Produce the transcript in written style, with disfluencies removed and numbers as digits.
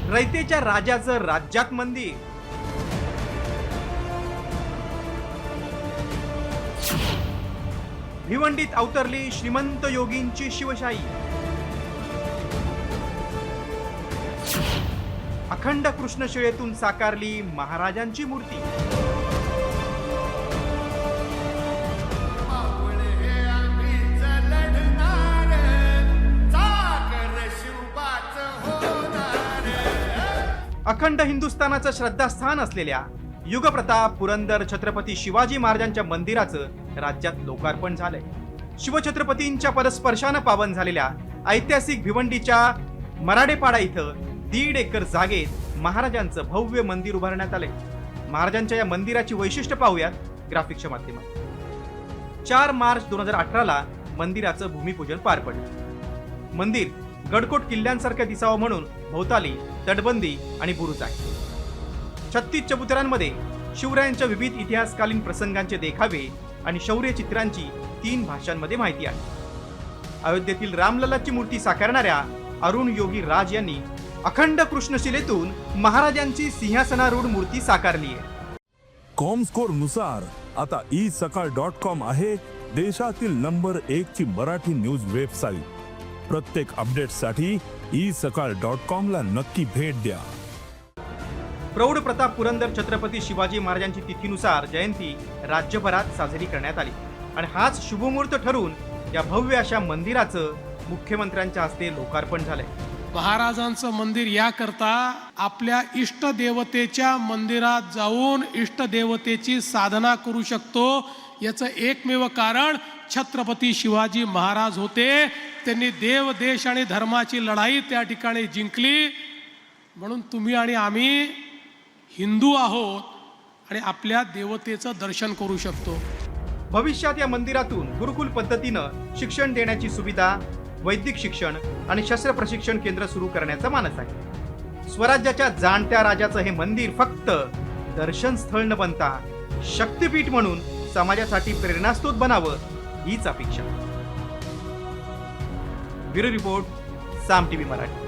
रयतेच्या राजाचं राज्यात मंदिर, भिवंडीत अवतरली श्रीमंत योगींची शिवशाही, अखंड कृष्णशिळेतून साकारली महाराजांची मूर्ती. अखंड हिंदुस्थानाचं श्रद्धास्थान असलेल्या युगप्रताप पुरंदर छत्रपती शिवाजी महाराजांच्या मंदिराचं राज्यात लोकार्पण झालंय. शिवछत्रपतींच्या पदस्पर्शानं पावन झालेल्या ऐतिहासिक भिवंडीच्या मराडेपाडा इथं 1.5 एकर जागेत महाराजांचं भव्य मंदिर उभारण्यात आलंय. महाराजांच्या या मंदिराची वैशिष्ट्य पाहूयात ग्राफिक्सच्या माध्यमातून. 4 मार्च 2018 ला मंदिराचं भूमिपूजन पार पडलं. मंदिर गडकोट किल्ल्यांसारखं दिसावं म्हणून भोवताली तटबंदी आणि बुरुज आहे. 36 चबुतऱ्यांमध्ये शिवरायांच्या विविध इतिहासकालीन प्रसंगांचे देखावे आणि शौर्य चित्रांची 3 भाषांमध्ये माहिती आहे. अयोध्येतील रामलल्लाची मूर्ती साकारणाऱ्या अरुण योगी राज यांनी अखंड कृष्णशिलेतून महाराजांची सिंहासनारूढ मूर्ती साकारली आहे. कॉमस्कोर नुसार आता isakal.com आहे देशातील नंबर 1 ची मराठी न्यूज वेबसाईट. प्रत्येक अपडेटसाठी isakal.com ला नक्की भेट द्या. प्रौढ प्रताप पुरंदर छत्रपती शिवाजी महाराजांची तिथीनुसार जयंती राज्यभरात साजरी करण्यात आली आणि हाच शुभमुहूर्त ठरून या भव्य अशा मंदिराचं मुख्यमंत्र्यांच्या हस्ते लोकार्पण झालंय. महाराजांचं मंदिर याकरता आपल्या इष्टदेवतेच्या मंदिरात जाऊन इष्टदेवतेची साधना करू शकतो. याचं एकमेव कारण छत्रपती शिवाजी महाराज होते. त्यांनी देव देश आणि धर्माची लढाई त्या ठिकाणी जिंकली. म्हणून तुम्ही आणि आम्ही हिंदू आहोत आणि आपल्या देवतेचं दर्शन करू शकतो. भविष्यात या मंदिरातून गुरुकुल पद्धतीनं शिक्षण देण्याची सुविधा, वैदिक शिक्षण आणि शस्त्र प्रशिक्षण केंद्र सुरू करण्याचा मानस आहे. स्वराज्याच्या जाणत्या राजाचं हे मंदिर फक्त दर्शन स्थळ न बनता शक्तिपीठ म्हणून समाजासाठी प्रेरणास्त्रोत बनावं हीच अपेक्षा. ब्युरो रिपोर्ट, साम टीव्ही मराठी.